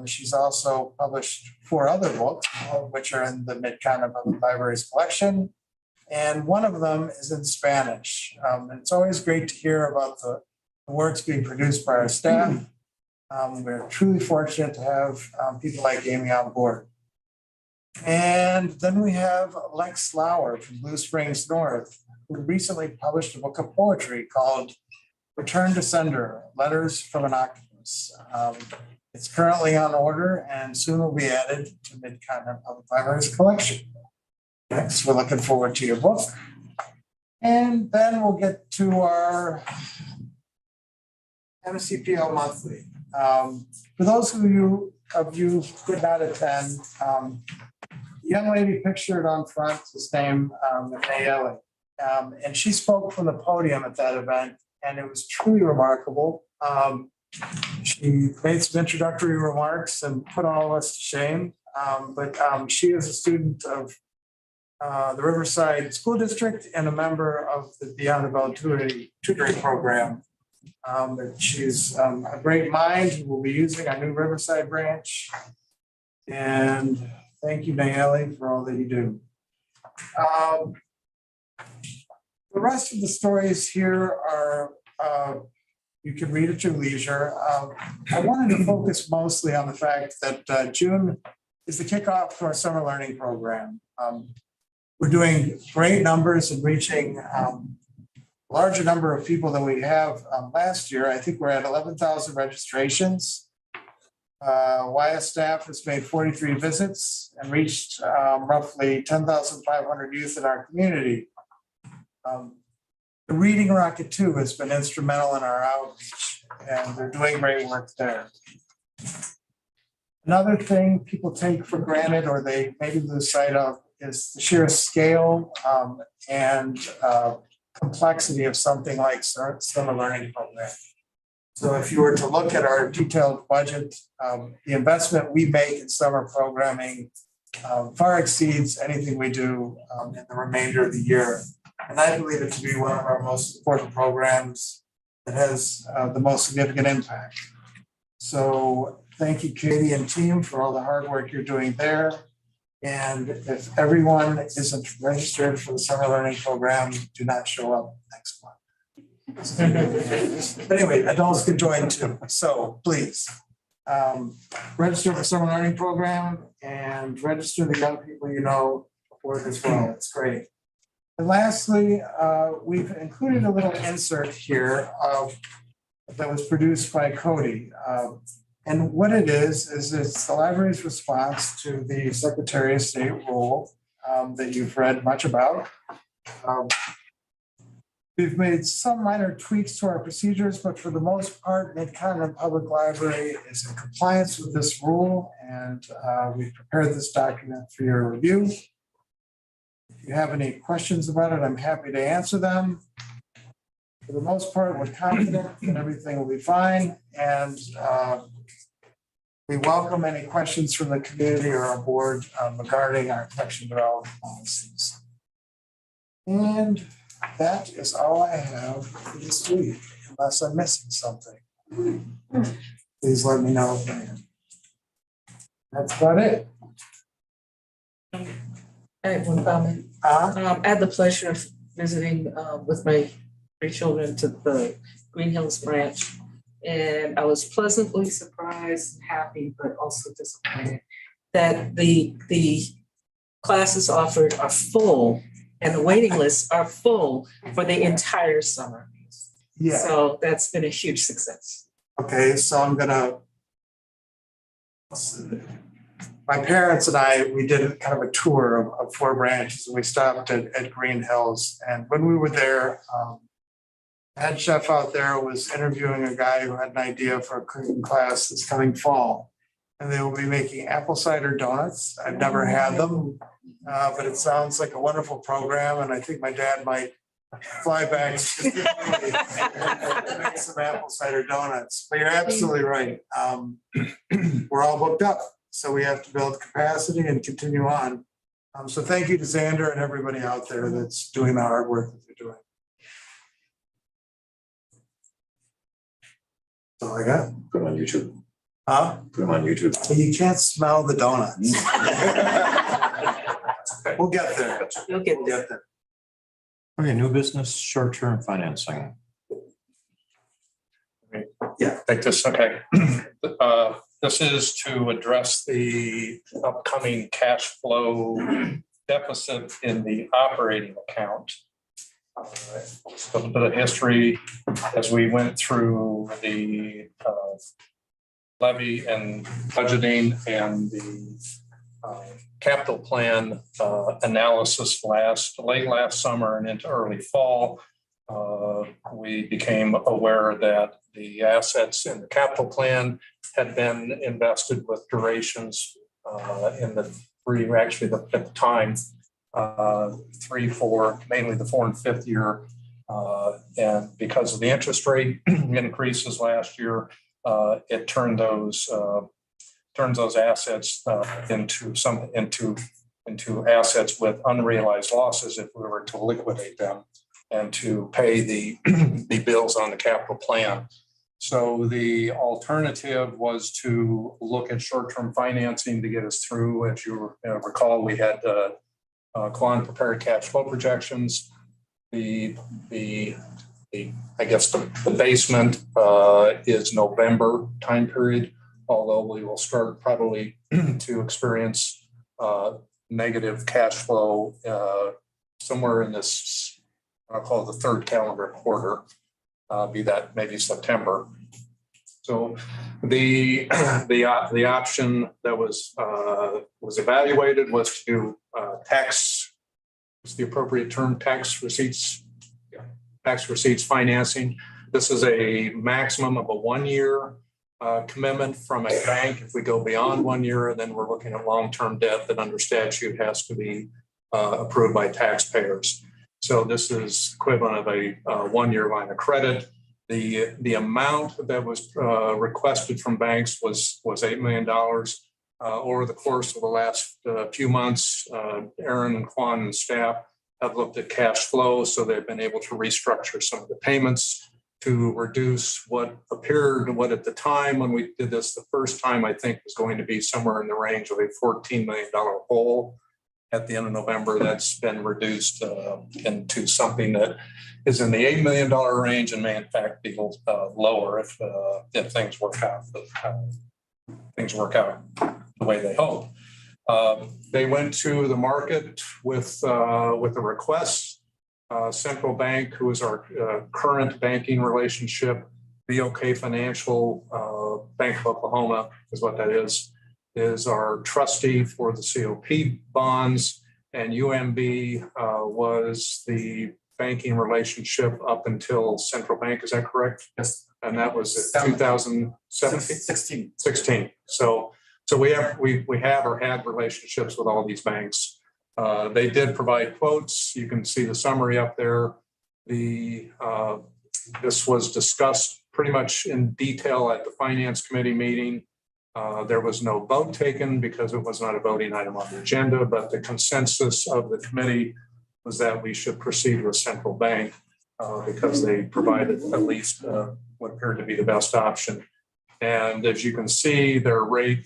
She's also published 4 other books, all of which are in the Mid-Continent Public Library's collection. And one of them is in Spanish. And it's always great to hear about the works being produced by our staff. We're truly fortunate to have people like Amy on board. And then we have Lex Lauer from Blue Springs North, who recently published a book of poetry called Return to Sender, Letters from an Octopus. It's currently on order and soon will be added to Mid-Continent Public Library's collection. Next, we're looking forward to your book. And then we'll get to our MCPL Monthly. For those of you who could not attend, the young lady pictured on front is named Nayeli. And she spoke from the podium at that event, and it was truly remarkable. She made some introductory remarks and put all of us to shame. But she is a student of the Riverside School District and a member of the Beyond the Bell tutoring program. She's a great mind who will be using our new Riverside branch. And thank you, Nayeli, for all that you do. The rest of the stories here are, you can read at your leisure. I wanted to focus mostly on the fact that June is the kickoff to our summer learning program. We're doing great numbers and reaching a larger number of people than we have last year. I think we're at 11,000 registrations. YS staff has made 43 visits and reached roughly 10,500 youth in our community. The Reading Rocket 2 has been instrumental in our outreach, and they're doing great work there. Another thing people take for granted or they maybe lose sight of is the sheer scale and complexity of something like summer learning program. So if you were to look at our detailed budget, the investment we make in summer programming far exceeds anything we do in the remainder of the year. And I believe it to be one of our most important programs that has the most significant impact. So thank you, Katie and team, for all the hard work you're doing there. And if everyone isn't registered for the summer learning program, do not show up next month. But anyway, adults can join too. So please register for summer learning program and register the young people you know board as well. It's great. And lastly, we've included a little insert here that was produced by Cody. And what it is it's the library's response to the Secretary of State rule that you've read much about. We've made some minor tweaks to our procedures, but for the most part, Mid-Continent Public Library is in compliance with this rule, and we've prepared this document for your review. If you have any questions about it, I'm happy to answer them. For the most part, we're confident that everything will be fine, and we welcome any questions from the community or our board regarding our collection development policies. And that is all I have for this week, unless I'm missing something. Please let me know if I am. That's about it. I have one comment. I had the pleasure of visiting with my 3 children to the Green Hills branch. And I was pleasantly surprised and happy, but also disappointed that the classes offered are full and the waiting lists are full for the entire summer. Yeah. So that's been a huge success. Okay, so I'm gonna. My parents and I, we did kind of a tour of 4 branches, and we stopped at Green Hills. And when we were there, head chef out there was interviewing a guy who had an idea for a cooking class this coming fall. And they will be making apple cider donuts. I've never had them, but it sounds like a wonderful program. And I think my dad might fly back and make some apple cider donuts. But you're absolutely right. We're all booked up, so we have to build capacity and continue on. So thank you to Xander and everybody out there that's doing the hard work that they're doing. That's all I got. Put them on YouTube. Huh? Put them on YouTube. But you can't smell the donuts. We'll get there. You'll get We'll get there. Okay, new business, short-term financing. Yeah. Take this, okay. This is to address the upcoming cash flow deficit in the operating account. Just a little bit of history as we went through the levy and budgeting and the capital plan analysis late last summer and into early fall. We became aware that the assets in the capital plan had been invested with durations in the 3, actually at the time, 3, 4, mainly the 4 and 5th year. And because of the interest rate increases last year, it turned those assets into assets with unrealized losses if we were to liquidate them and to pay the bills on the capital plan. So the alternative was to look at short-term financing to get us through. As you recall, we had Quan prepared cash flow projections. I guess the basement is November time period, although we will start probably to experience negative cash flow somewhere in this, I'll call it the 3rd calendar quarter, be that maybe September. So the option that was evaluated was to tax, what's the appropriate term, tax receipts financing. This is a maximum of a 1-year commitment from a bank. If we go beyond 1 year, then we're looking at long-term debt that under statute has to be approved by taxpayers. So this is equivalent of a 1-year line of credit. The amount that was requested from banks was $8 million. Over the course of the last few months, Aaron and Quan and staff have looked at cash flow, so they've been able to restructure some of the payments to reduce what appeared, what at the time when we did this the first time, I think was going to be somewhere in the range of a $14 million hole. At the end of November, that's been reduced into something that is in the $8 million range and may in fact be lower if things work out the way they hope. They went to the market with a request. Central Bank, who is our current banking relationship, BOK Financial, Bank of Oklahoma is what that is our trustee for the COP bonds, and UMB was the banking relationship up until Central Bank. Is that correct? Yes. And that was 2017? 16. So we have or had relationships with all these banks. They did provide quotes. You can see the summary up there. This was discussed pretty much in detail at the Finance Committee meeting. There was no vote taken because it was not a voting item on the agenda, but the consensus of the committee was that we should proceed with Central Bank because they provided at least what appeared to be the best option. And as you can see, their rate,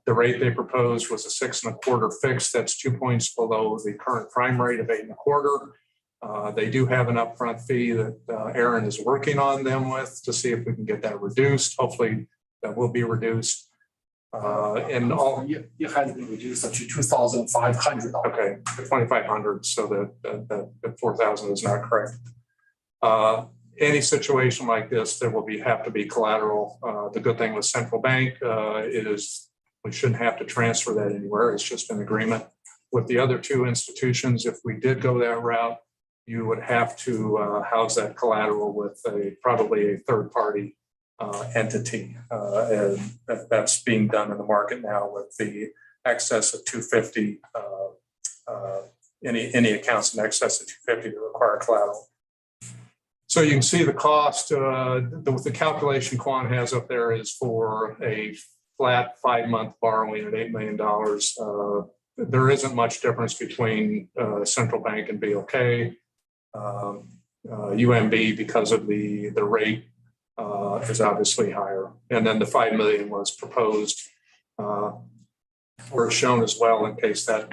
the rate they proposed was a 6.25 fixed. That's 2 points below the current prime rate of 8.25. They do have an upfront fee that Aaron is working on them with to see if we can get that reduced. Hopefully that will be reduced. And all you had to reduce it to 2,500. Okay, 2,500. So that 4,000 is not correct. Any situation like this, there will have to be collateral. The good thing with Central Bank is we shouldn't have to transfer that anywhere. It's just an agreement. With the other two institutions, if we did go that route, you would have to house that collateral with probably a third party entity. And that's being done in the market now with the excess of 250, any accounts in excess of 250 that require collateral. So you can see the cost, the calculation Quan has up there is for a flat 5-month borrowing at $8 million. There isn't much difference between Central Bank and BOK. UMB, because of the rate, is obviously higher. And then the $5 million was proposed or shown as well in case that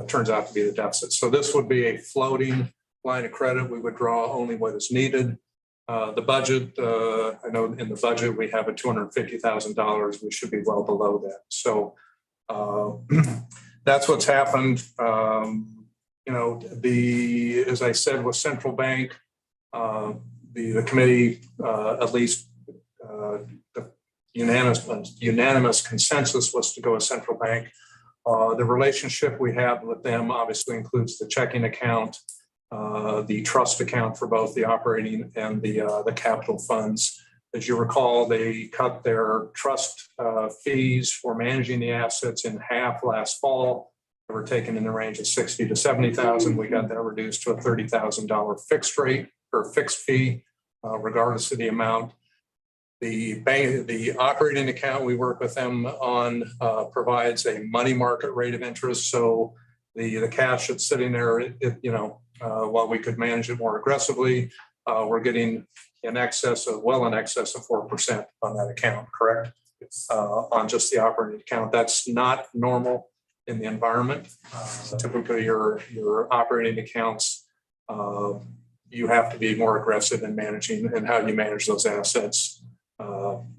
turns out to be the deficit. So this would be a floating line of credit. We would draw only what is needed. The budget, I know in the budget we have a $250,000. We should be well below that. So that's what's happened. As I said, with Central Bank, the committee, at least the unanimous consensus was to go with Central Bank. The relationship we have with them obviously includes the checking account, the trust account for both the operating and the capital funds. As you recall, they cut their trust fees for managing the assets in half last fall. They were taken in the range of 60 to 70,000. We got that reduced to a $30,000 fixed rate or fixed fee, regardless of the amount. The operating account we work with them on provides a money market rate of interest. So the cash that's sitting there, while we could manage it more aggressively, we're getting in excess of 4% on that account, correct? On just the operating account. That's not normal in the environment. Typically your operating accounts, you have to be more aggressive in managing and how you manage those assets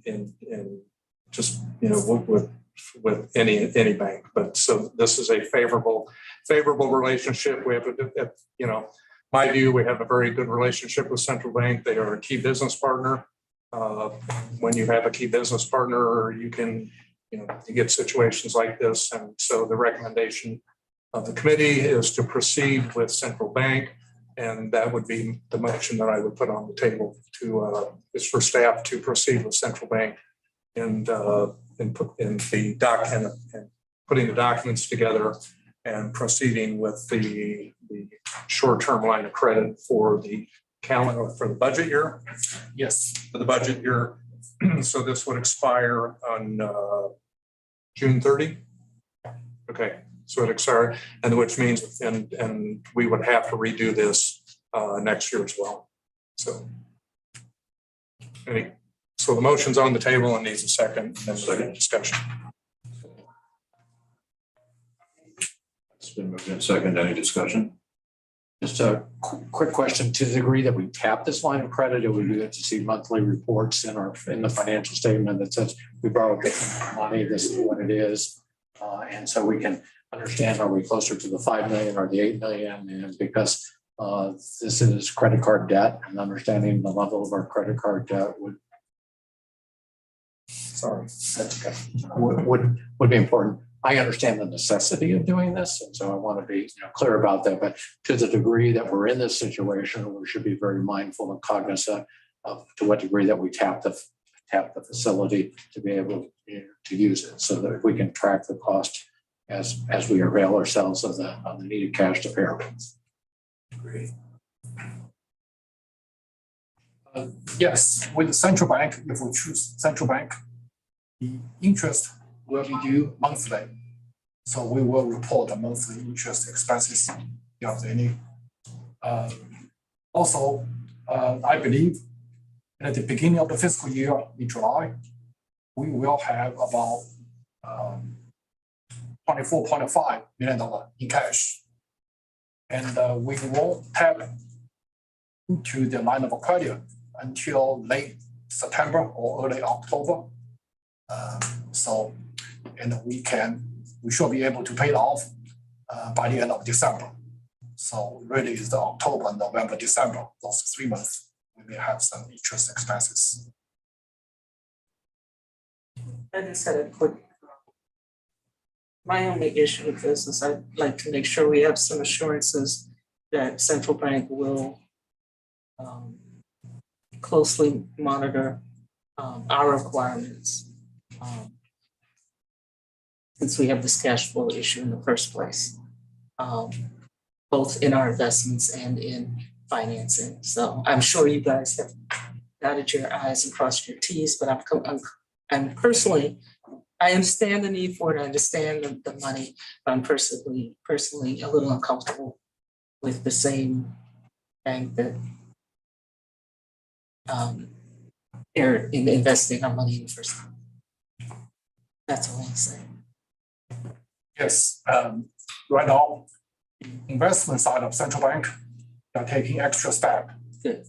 in just, with any bank. But so this is a favorable relationship. We have my view, we have a very good relationship with Central Bank. They are a key business partner. When you have a key business partner, you can, you get situations like this. And so the recommendation of the committee is to proceed with Central Bank. And that would be the motion that I would put on the table is for staff to proceed with Central Bank and putting the documents together and proceeding with the short-term line of credit for the calendar for the budget year. Yes. For the budget year. So this would expire on June 30. Okay. So it expired, and which means, and we would have to redo this next year as well. So the motion's on the table and needs a second, and then discussion. It's been moved in second. Any discussion? Just a quick question. To the degree that we tap this line of credit, it would be good to see monthly reports in the financial statement that says we borrowed money, this is what it is. And so we can understand, are we closer to the 5 million or the 8 million? And because this is credit card debt, and understanding the level of our credit card debt would be important. I understand the necessity of doing this, and so I want to be clear about that. But to the degree that we're in this situation, we should be very mindful and cognizant of to what degree that we tap the facility to be able to use it, so that we can track the cost as we avail ourselves of the needed cash to pay our bills. Great. Yes, with the central bank, if we choose central bank, the interest will be due monthly. So we will report the monthly interest expenses if you have any. Also, I believe at the beginning of the fiscal year in July, we will have about $24.5 million in cash. And we won't tap into the line of credit until late September or early October. And we should be able to pay it off by the end of December. So really is the October, November, December, those 3 months, we may have some interest expenses. I just had a quick. My only issue with this is I'd like to make sure we have some assurances that central bank will closely monitor our requirements, since we have this cash flow issue in the first place, both in our investments and in financing. So I'm sure you guys have dotted your I's and crossed your T's, but I'm personally, I understand the need for it. I understand the money, but I'm personally a little uncomfortable with the same bank that they're investing our money in the first place. That's all I'm saying. Yes, right now, the investment side of central bank, they're taking extra step. Good.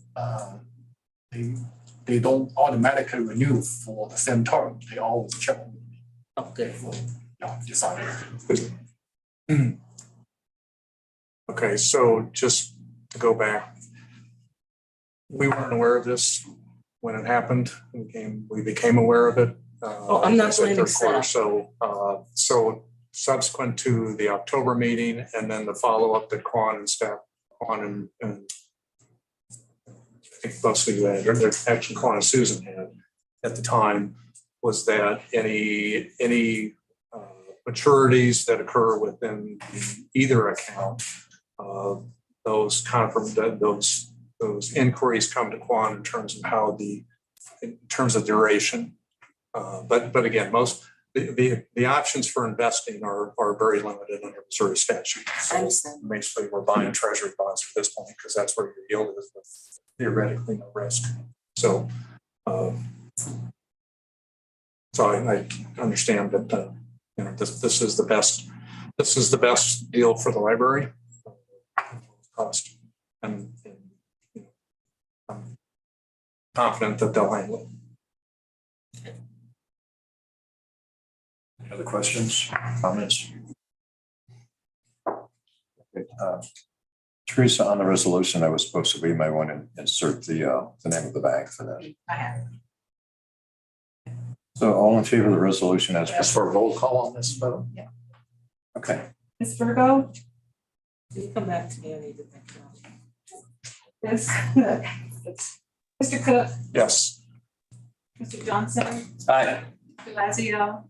They don't automatically renew for the same term. They always check. Okay. Yeah, decide. Okay, so just to go back, we weren't aware of this when it happened. We became aware of it. I'm not blaming quarter. staff. So subsequent to the October meeting, and then the follow-up that Quan and staff, Quan and I think mostly you had, or actually Quan and Susan had at the time, was that any maturities that occur within either account, those inquiries come to Quan in terms of in terms of duration. But again, the options for investing are very limited under Missouri statute. So basically, we're buying treasury bonds at this point because that's where your yield is with theoretically no risk. So, I understand that this is the best deal for the library cost, and I'm confident that they'll handle it. Any other questions, comments? Okay, Teresa, on the resolution, I was supposed to be, might want to insert the name of the bank for that. I have. So all in favor of the resolution as Ask for a roll call on this vote. Yeah. okay. Ms. Virgo? You come back to me, I need to think about it. Yes. Mr. Cook? Yes. Mr. Johnson? Aye. Mr. Lazio?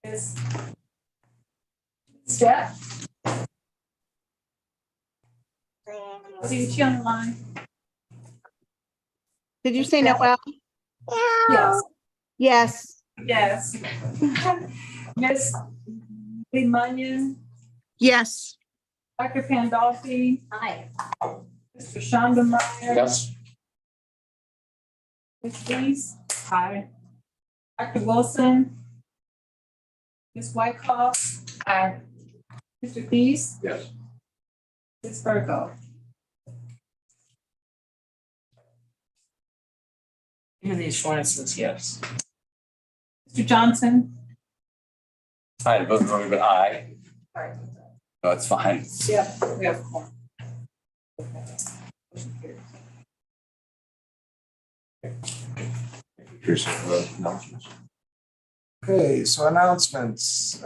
Ms. Steph? See you on the line. Did you say Noel? Yes. Yes. Yes. Ms. Lee Munyon? Yes. Dr. Pandolfi? Aye. Mr. Shonda. Yes. Ms. Dees? Aye. Dr. Wilson? Ms. Wyckoff? Aye. Mr. Dees? Yes. Ms. Virgo? Even the assurances, yes. Mr. Johnson? I had to vote wrong, but aye. Sorry. No, it's fine. Yeah, we have. Teresa, announcements. Okay, so announcements,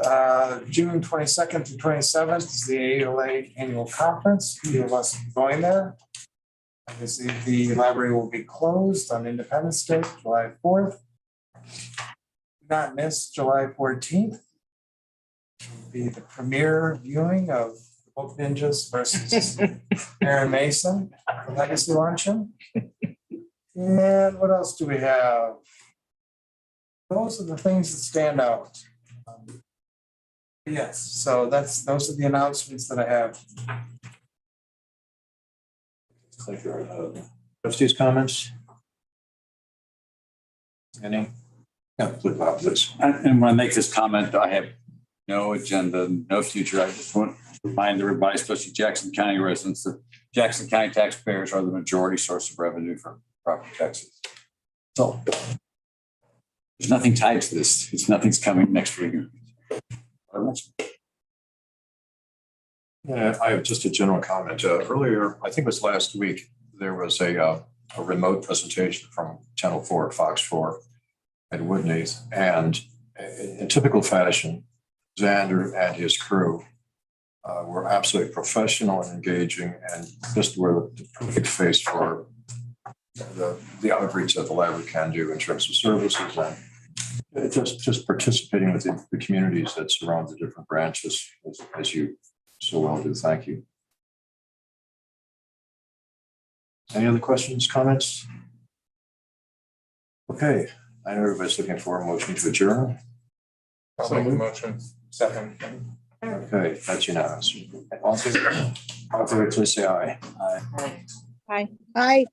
June 22nd to 27th is the ALA annual conference. Few of us going there. Obviously, the library will be closed on Independence Day, July 4th. Do not miss July 14th. Will be the premiere viewing of Book Ninjas versus Aaron Mason, the Legacy Luncheon. And what else do we have? Those are the things that stand out. Yes, so those are the announcements that I have. Trustees' comments? Any? Yeah, please, Bob, please. And when I make this comment, I have no agenda, no future. I just want to remind everybody, especially Jackson County residents, that Jackson County taxpayers are the majority source of revenue for property taxes. So there's nothing tied to this. Nothing's coming next week. Yeah, I have just a general comment. Earlier, I think it was last week, there was a remote presentation from Channel 4, Fox 4 at Whitney's. And in typical fashion, Xander and his crew were absolutely professional and engaging and just were the perfect face for the outreach that the library can do in terms of services and just participating with the communities that surround the different branches as you so well do. Thank you. Any other questions, comments? Okay, I know everybody's looking for a motion to adjourn. I'll make the motion. Second. Okay, that's unanimous. All in favor, please say aye. Aye.